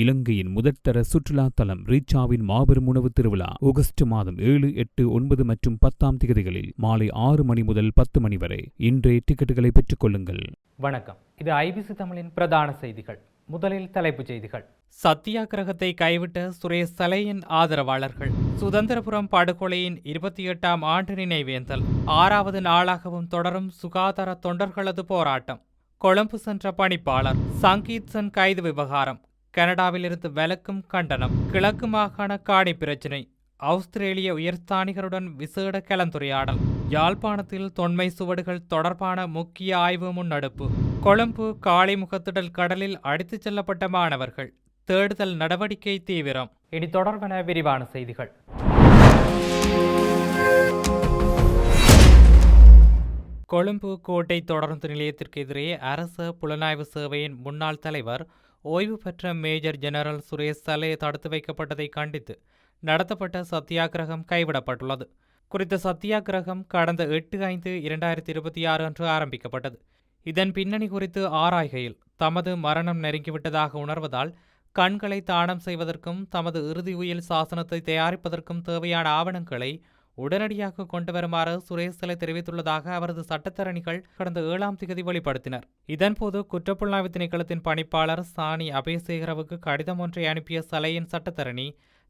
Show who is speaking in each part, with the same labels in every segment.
Speaker 1: இலங்கையின் முதற்தர சுற்றுலா தலம் ரீச்சாவின் மாபெரும் உணவு திருவிழா ஆகஸ்ட் மாதம் 7, 8, 9 மற்றும் 10 தேதிகளில் மாலை 6 மணி முதல் 10 மணி வரை. இன்றே டிக்கெட்டுகளை பெற்றுக் கொள்ளுங்கள்.
Speaker 2: வணக்கம், இது ஐபிசி தமிழின் பிரதான செய்திகள். முதலில் தலைப்புச் செய்திகள். சத்தியாகிரகத்தை கைவிட்ட சுரேஷ் சலையின் ஆதரவாளர்கள். சுதந்திரபுரம் படுகொலையின் 28ஆம் ஆண்டு நினைவேந்தல் 6வது நாளாகவும் தொடரும் சுகாதார தொண்டர்களது போராட்டம். கொழும்பு சென்ற பணிப்பாளர். சங்கீத்சன் கைது விவகாரம். கனடாவிலிருந்து விலக்கும் கண்டனம். கிழக்கு மாகாண காணி பிரச்சினை. ஆஸ்திரேலிய உயர்ஸ்தானிகருடன் விசேட கலந்துரையாடல். யாழ்ப்பாணத்தில் தொன்மை சுவடுகள் தொடர்பான முக்கிய ஆய்வு முன்னெடுப்பு. கொழும்பு காளிமுகத்திடல் கடலில் அடித்துச் செல்லப்பட்ட மாணவர்கள். தேடுதல் நடவடிக்கை தீவிரம். இனி தொடர்பான விரிவான செய்திகள். கொழும்பு கோட்டை தொடருந்து நிலையத்திற்கு எதிரே அரச புலனாய்வு சேவையின் முன்னாள் தலைவர் ஓய்வு பெற்ற மேஜர் ஜெனரல் சுரேஷ் சலே தடுத்து வைக்கப்பட்டதை கண்டித்து நடத்தப்பட்ட சத்தியாகிரகம் கைவிடப்பட்டுள்ளது. குறித்த சத்தியாகிரகம் கடந்த 8/5/2026 அன்று ஆரம்பிக்கப்பட்டது. இதன் பின்னணி குறித்து ஆராய்கையில் தமது மரணம் நெருங்கிவிட்டதாக உணர்வதால் கண்களை தானம் செய்வதற்கும் தமது இறுதி உயில் சாசனத்தை தயாரிப்பதற்கும் தேவையான ஆவணங்களை உடனடியாக கொண்டு வருமாறு சுரேஷ் சலே தெரிவித்துள்ளதாக அவரது சட்டத்தரணிகள் கடந்த 7ஆம் தேதி வெளிப்படுத்தினர். இதன்போது குற்றப்புலனாய்வு திணைக்களத்தின் பணிப்பாளர் சாணி அபேசேகரவுக்கு கடிதம் ஒன்றை அனுப்பிய சலேயின் சட்டத்தரணி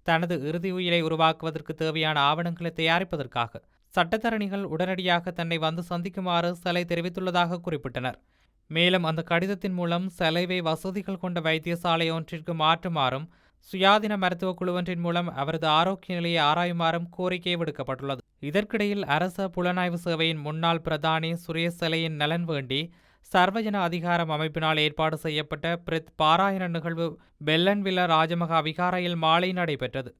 Speaker 2: தனது இறுதி உயிலை உருவாக்குவதற்கு தேவையான ஆவணங்களை தயாரிப்பதற்காக சட்டத்தரணிகள் உடனடியாக தன்னை வந்து சந்திக்குமாறு சலே தெரிவித்துள்ளதாக குறிப்பிட்டனர். மேலும் அந்த கடிதத்தின் மூலம் சலேவை வசதிகள் கொண்ட வைத்தியசாலை ஒன்றிற்கு மாற்றுமாறும் சுயாதீன மருத்துவ குழு ஒன்றின் மூலம் அவரது ஆரோக்கிய நிலையை ஆராயுமாறும் கோரிக்கை விடுக்கப்பட்டுள்ளது. இதற்கிடையில் அரச புலனாய்வு சேவையின் முன்னாள் பிரதானி சுரேஷ் சலேயின் நலன் வேண்டி சர்வஜன அதிகாரம் அமைப்பினால் ஏற்பாடு செய்யப்பட்ட பிரித் பாராயண நிகழ்வு பெல்லன்வில்ல ராஜமகா விகாரையில் மாலை நடைபெற்றது.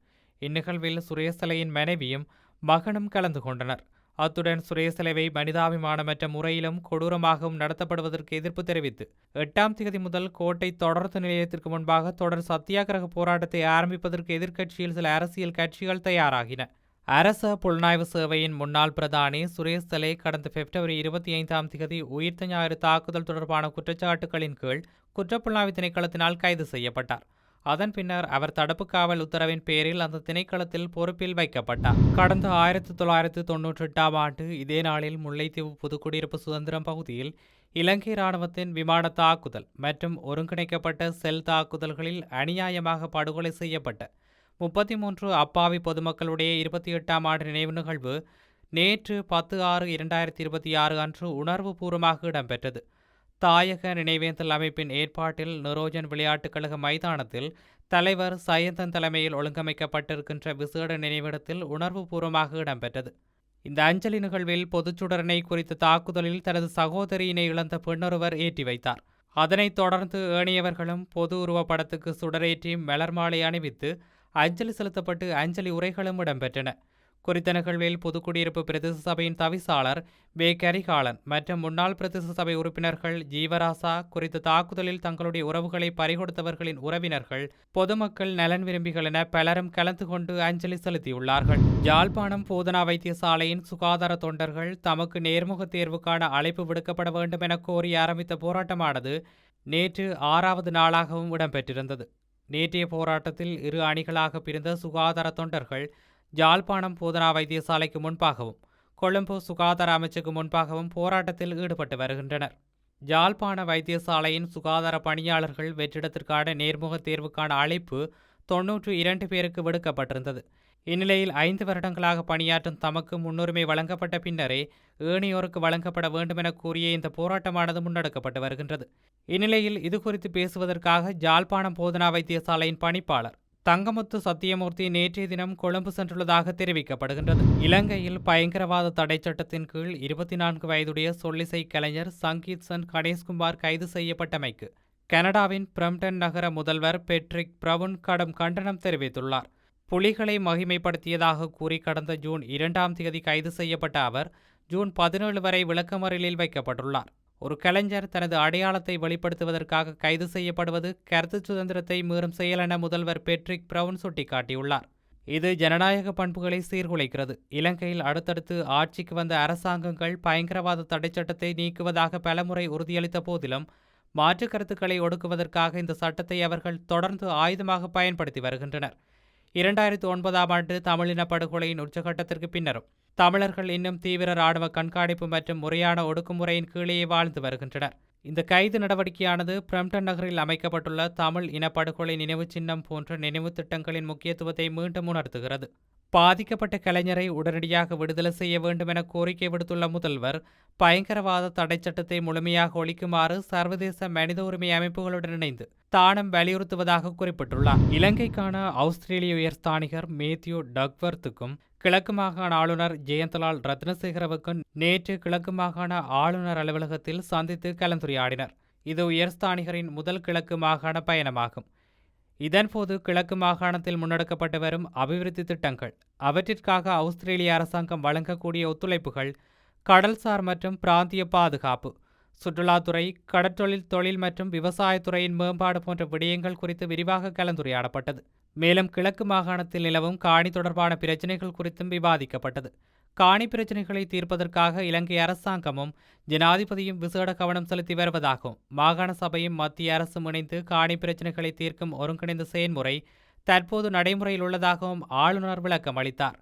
Speaker 2: இந்நிகழ்வில் சுரேஷ் சலேயின் மனைவியும் மகனும் கலந்து கொண்டனர். அத்துடன் சுரேஷ் சலேவை மனிதாபிமானமற்ற முறையிலும் கொடூரமாகவும் நடத்தப்படுவதற்கு எதிர்ப்பு தெரிவித்து 8ஆம் தேதி முதல் கோட்டை தொடருந்து நிலையத்திற்கு முன்பாக தொடர் சத்தியாகிரக போராட்டத்தை ஆரம்பிப்பதற்கு எதிர்க்கட்சியில் சில அரசியல் கட்சிகள் தயாராகின. அரச புலனாய்வு சேவையின் முன்னாள் பிரதானி சுரேஷ் சலே கடந்த பிப்ரவரி 25ஆம் தேதி உயிர்த்த ஞாயிறு தாக்குதல் தொடர்பான குற்றச்சாட்டுகளின் கீழ் குற்றப்புலனாய்வு திணைக்களத்தினால் கைது செய்யப்பட்டார். அதன் பின்னர் அவர் தடுப்பு காவல் உத்தரவின் பேரில் அந்த திணைக்களத்தில் பொறுப்பில் வைக்கப்பட்டார். கடந்த 1998ஆம் ஆண்டு இதே நாளில் முல்லைத்தீவு புதுக்குடியிருப்பு சுதந்திரம் பகுதியில் இலங்கை இராணுவத்தின் விமான தாக்குதல் மற்றும் ஒருங்கிணைக்கப்பட்ட செல் தாக்குதல்களில் அநியாயமாக படுகொலை செய்யப்பட்ட 33 அப்பாவி பொதுமக்களுடைய 28ஆம் ஆண்டு நினைவு நிகழ்வு நேற்று 10/6/2026 அன்று உணர்வுபூர்வமாக இடம்பெற்றது. தாயக நினைவேந்தல் அமைப்பின் ஏற்பாட்டில் நிரோஜன் விளையாட்டுக் கழக மைதானத்தில் தலைவர் சயந்தன் தலைமையில் ஒழுங்கமைக்கப்பட்டிருக்கின்ற விசேட நினைவிடத்தில் உணர்வுபூர்வமாக இடம்பெற்றது. இந்த அஞ்சலி நிகழ்வில் பொதுச்சுடரனை குறித்த தாக்குதலில் தனது சகோதரியினை இழந்த பெண்ணொருவர் ஏற்றி வைத்தார். அதனைத் தொடர்ந்து ஏனையவர்களும் பொது உருவப்படத்துக்கு சுடரேற்றி மலர் மாலை அணிவித்து அஞ்சலி செலுத்தப்பட்டு அஞ்சலி உரைகளும் இடம்பெற்றன. குறித்த நிகழ்வில் புதுக்குடியிருப்பு பிரதேச சபையின் தவிசாளர் வே கரிகாலன் மற்றும் முன்னாள் பிரதேச சபை உறுப்பினர்கள் ஜீவராசா குறித்த தாக்குதலில் தங்களுடைய உறவுகளை பறிகொடுத்தவர்களின் உறவினர்கள், பொதுமக்கள், நலன் விரும்பிகள் என பலரும் கலந்து கொண்டு அஞ்சலி செலுத்தியுள்ளார்கள். யாழ்ப்பாணம் போதனா வைத்தியசாலையின் சுகாதார தொண்டர்கள் தமக்கு நேர்முக தேர்வுக்கான அழைப்பு விடுக்கப்பட வேண்டும் என கோரி ஆரம்பித்த போராட்டமானது நேற்று 6வது நாளாகவும் இடம்பெற்றிருந்தது. நேற்றைய போராட்டத்தில் 2 அணிகளாக பிரிந்த சுகாதார தொண்டர்கள் யாழ்ப்பாணம் போதனா வைத்தியசாலைக்கு முன்பாகவும் கொழும்பு சுகாதார அமைச்சுக்கு முன்பாகவும் போராட்டத்தில் ஈடுபட்டு வருகின்றனர். யாழ்ப்பாண வைத்தியசாலையின் சுகாதார பணியாளர்கள் வெற்றிடத்திற்கான நேர்முக தேர்வுக்கான அழைப்பு 92 பேருக்கு விடுக்கப்பட்டிருந்தது. இந்நிலையில் 5 வருடங்களாக பணியாற்றும் தமக்கு முன்னுரிமை வழங்கப்பட்ட பின்னரே ஏனையோருக்கு வழங்கப்பட வேண்டும் என கூறிய இந்த போராட்டமானது முன்னெடுக்கப்பட்டு வருகின்றது. இந்நிலையில் இதுகுறித்து பேசுவதற்காக யாழ்ப்பாணம் போதனா வைத்தியசாலையின் பணிப்பாளர் தங்கமுத்து சத்தியமூர்த்தி நேற்றைய தினம் கொழும்பு சென்றுள்ளதாக தெரிவிக்கப்படுகின்றது. இலங்கையில் பயங்கரவாத தடை சட்டத்தின் கீழ் 24 வயதுடைய சொல்லிசை கலைஞர் சங்கீத்சன் கணேஷ்குமார் கைது செய்யப்பட்டமைக்கு கனடாவின் பிரம்டன் நகர முதல்வர் பெட்ரிக் பிரவுன் கடும் கண்டனம் தெரிவித்துள்ளார். புலிகளை மகிமைப்படுத்தியதாக கூறி கடந்த ஜூன் 2ஆம் தேதி கைது செய்யப்பட்ட அவர் ஜூன் 17 வரை விளக்கமறியலில் வைக்கப்பட்டுள்ளார். ஒரு கலைஞர் தனது அடையாளத்தை வெளிப்படுத்துவதற்காக கைது செய்யப்படுவது கருத்து சுதந்திரத்தை மீறும் செயல் என முதல்வர் பெட்ரிக் பிரவுன் சுட்டிக்காட்டியுள்ளார். இது ஜனநாயக பண்புகளை சீர்குலைக்கிறது. இலங்கையில் அடுத்தடுத்து ஆட்சிக்கு வந்த அரசாங்கங்கள் பயங்கரவாத தடை சட்டத்தை நீக்குவதாக பலமுறை உறுதியளித்த போதிலும் மாற்று கருத்துக்களை ஒடுக்குவதற்காக இந்த சட்டத்தை அவர்கள் தொடர்ந்து ஆயுதமாக பயன்படுத்தி வருகின்றனர். 2009ஆம் ஆண்டு தமிழின படுகொலையின் உச்சகட்டத்திற்கு பின்னரும் தமிழர்கள் இன்னும் தீவிர ராணுவ கண்காணிப்பு மற்றும் முறையான ஒடுக்குமுறையின் கீழே வாழ்ந்து வருகின்றனர். இந்த கைது நடவடிக்கையானது பிரம்டன் நகரில் அமைக்கப்பட்டுள்ள தமிழ் இனப்படுகொலை நினைவு சின்னம் போன்ற நினைவு திட்டங்களின் முக்கியத்துவத்தை மீண்டும் உணர்த்துகிறது. பாதிக்கப்பட்ட கலைஞரை உடனடியாக விடுதலை செய்ய வேண்டும் என கோரிக்கை விடுத்துள்ள முதல்வர், பயங்கரவாத தடை சட்டத்தை முழுமையாக ஒழிக்குமாறு சர்வதேச மனித உரிமை அமைப்புகளுடன் இணைந்து தானும் வலியுறுத்துவதாக குறிப்பிட்டுள்ளார். இலங்கைக்கான ஆஸ்திரேலிய உயர்ஸ்தானிகர் மேத்யூ டக்வர்த்துக்கும் கிழக்கு மாகாண ஆளுநர் ஜெயந்தலால் ரத்னசேகரவுக்கும் நேற்று கிழக்கு மாகாண ஆளுநர் அலுவலகத்தில் சந்தித்து கலந்துரையாடினர். இது உயர்ஸ்தானிகரின் முதல் கிழக்கு மாகாண பயணமாகும். இதன்போது கிழக்கு மாகாணத்தில் முன்னெடுக்கப்பட்டு வரும் அபிவிருத்தி திட்டங்கள், அவற்றிற்காக ஆஸ்திரேலிய அரசாங்கம் வழங்கக்கூடிய ஒத்துழைப்புகள், கடல்சார் மற்றும் பிராந்திய பாதுகாப்பு, சுற்றுலாத்துறை, கடற்றொழில் தொழில் மற்றும் விவசாயத்துறையின் மேம்பாடு போன்ற விடயங்கள் குறித்து விரிவாக கலந்துரையாடப்பட்டது. மேலும் கிழக்கு மாகாணத்தில் நிலவும் காணி தொடர்பான பிரச்சினைகள் குறித்தும் விவாதிக்கப்பட்டது. காணி பிரச்சினைகளை தீர்ப்பதற்காக இலங்கை அரசாங்கமும் ஜனாதிபதியும் விசேட கவனம் செலுத்தி வருவதாகவும், மாகாண சபையும் மத்திய அரசும் இணைந்து காணி பிரச்சினைகளை தீர்க்கும் ஒருங்கிணைந்த செயல்முறை தற்போது நடைமுறையில் உள்ளதாகவும் ஆளுநர் விளக்கம் அளித்தார்.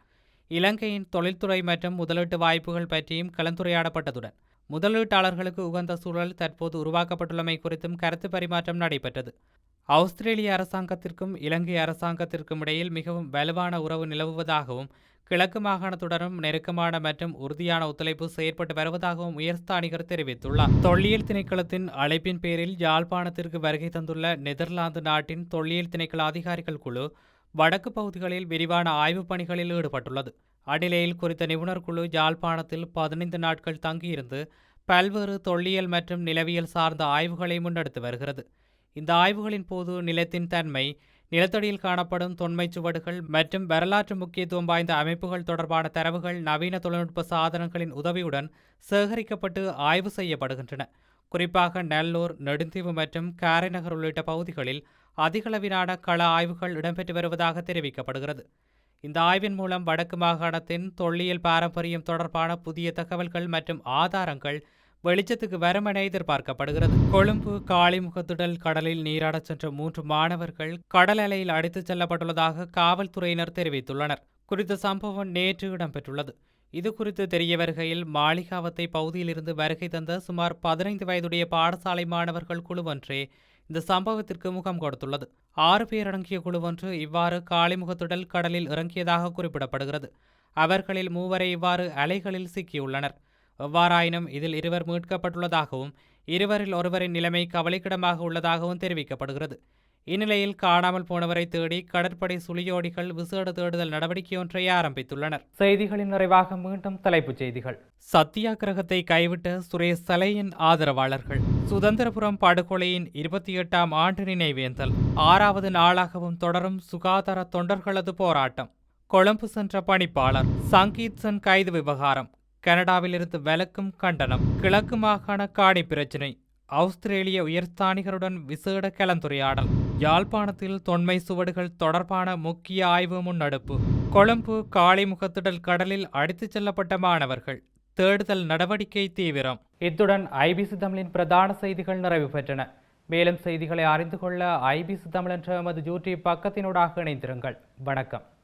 Speaker 2: இலங்கையின் தொழில்துறை மற்றும் முதலீட்டு வாய்ப்புகள் பற்றியும் கலந்துரையாடப்பட்டதுடன் முதலீட்டாளர்களுக்கு உகந்த சூழல் தற்போது உருவாக்கப்பட்டுள்ளமை குறித்தும் கருத்து பரிமாற்றம் நடைபெற்றது. ஆஸ்திரேலிய அரசாங்கத்திற்கும் இலங்கை அரசாங்கத்திற்கும் இடையில் மிகவும் வலுவான உறவு நிலவுவதாகவும், கிழக்கு மாகாணத்துடனும் நெருக்கமான மற்றும் உறுதியான ஒத்துழைப்பு செயற்பட்டு வருவதாகவும் உயர்ஸ்தானிகர் தெரிவித்துள்ளார். தொல்லியல் திணைக்களத்தின் அழைப்பின் பேரில் யாழ்ப்பாணத்திற்கு வருகை தந்துள்ள நெதர்லாந்து நாட்டின் தொல்லியல் திணைக்கள அதிகாரிகள் குழு வடக்கு பகுதிகளில் விரிவான ஆய்வுப் பணிகளில் ஈடுபட்டுள்ளது. அடிலையில் குறித்த நிபுணர் குழு யாழ்ப்பாணத்தில் 15 நாட்கள் தங்கியிருந்து பல்வேறு தொல்லியல் மற்றும் நிலவியல் சார்ந்த ஆய்வுகளை முன்னெடுத்து வருகிறது. இந்த ஆய்வுகளின் போது நிலத்தின் தன்மை, நிலத்தடியில் காணப்படும் தொன்மைச் சுவடுகள் மற்றும் வரலாற்று முக்கியத்துவம் வாய்ந்த அமைப்புகள் தொடர்பான தரவுகள் நவீன தொழில்நுட்ப சாதனங்களின் உதவியுடன் சேகரிக்கப்பட்டு ஆய்வு செய்யப்படுகின்றன. குறிப்பாக நல்லூர், நெடுந்தீவு மற்றும் காரைநகர் உள்ளிட்ட பகுதிகளில் அதிகளவிலான கள ஆய்வுகள் இடம்பெற்று வருவதாக தெரிவிக்கப்படுகிறது. இந்த ஆய்வின் மூலம் வடக்கு மாகாணத்தின் தொல்லியல் பாரம்பரியம் தொடர்பான புதிய தகவல்கள் மற்றும் ஆதாரங்கள் வெளிச்சத்துக்கு வரும் என எதிர்பார்க்கப்படுகிறது. கொழும்பு காளிமுகத்திடல் கடலில் நீராடச் சென்ற 3 மாணவர்கள் கடல் அலையில் அடித்துச் செல்லப்பட்டுள்ளதாக காவல்துறையினர் தெரிவித்துள்ளனர். குறித்த சம்பவம் நேற்று இடம்பெற்றுள்ளது. இதுகுறித்து தெரிய வருகையில், மாளிகாவத்தை பகுதியிலிருந்து வருகை தந்த சுமார் 15 வயதுடைய பாடசாலை மாணவர்கள் குழுவொன்றே இந்த சம்பவத்திற்கு முகம் கொடுத்துள்ளது. 6 பேர் அடங்கிய குழுவொன்று இவ்வாறு காளிமுகத்திடல் கடலில் இறங்கியதாக குறிப்பிடப்படுகிறது. அவர்களில் 3 வரை இவ்வாறு அலைகளில் சிக்கியுள்ளனர். எவ்வாறாயினும் இதில் 2 மீட்கப்பட்டுள்ளதாகவும், 2 ஒருவரின் நிலைமை கவலைக்கிடமாக உள்ளதாகவும் தெரிவிக்கப்படுகிறது. இந்நிலையில் காணாமல் போனவரை தேடி கடற்படை சுழியோடிகள் விசேட தேடுதல் நடவடிக்கை ஒன்றை ஆரம்பித்துள்ளனர். செய்திகளின் நிறைவாக மீண்டும் தலைப்புச் செய்திகள். சத்தியாகிரகத்தை கைவிட்ட சுரேஷ் சலேயின் ஆதரவாளர்கள். சுதந்திரபுரம் படுகொலையின் 28ஆம் ஆண்டு நினைவேந்தல் 6வது நாளாகவும் தொடரும் சுகாதார தொண்டர்களது போராட்டம். கொழும்பு சென்ற பணிப்பாளர். சங்கீத்சன் கைது விவகாரம். கனடாவிலிருந்து விலக்கும் கண்டனம். கிழக்கு மாகாண காணி பிரச்சினை. ஆஸ்திரேலிய உயர்ஸ்தானிகருடன் விசேட கலந்துரையாடல். யாழ்ப்பாணத்தில் தொன்மை சுவடுகள் தொடர்பான முக்கிய ஆய்வு முன்னெடுப்பு. கொழும்பு காளிமுகத்திடல் கடலில் அடித்துச் செல்லப்பட்ட மாணவர்கள். தேடுதல் நடவடிக்கை தீவிரம். இத்துடன் ஐபிசி தமிழின் பிரதான செய்திகள் நிறைவு பெற்றன. மேலும் செய்திகளை அறிந்து கொள்ள ஐபிசி தமிழ் என்ற எமது யூடியூப் பக்கத்தினூடாக இணைந்திருங்கள். வணக்கம்.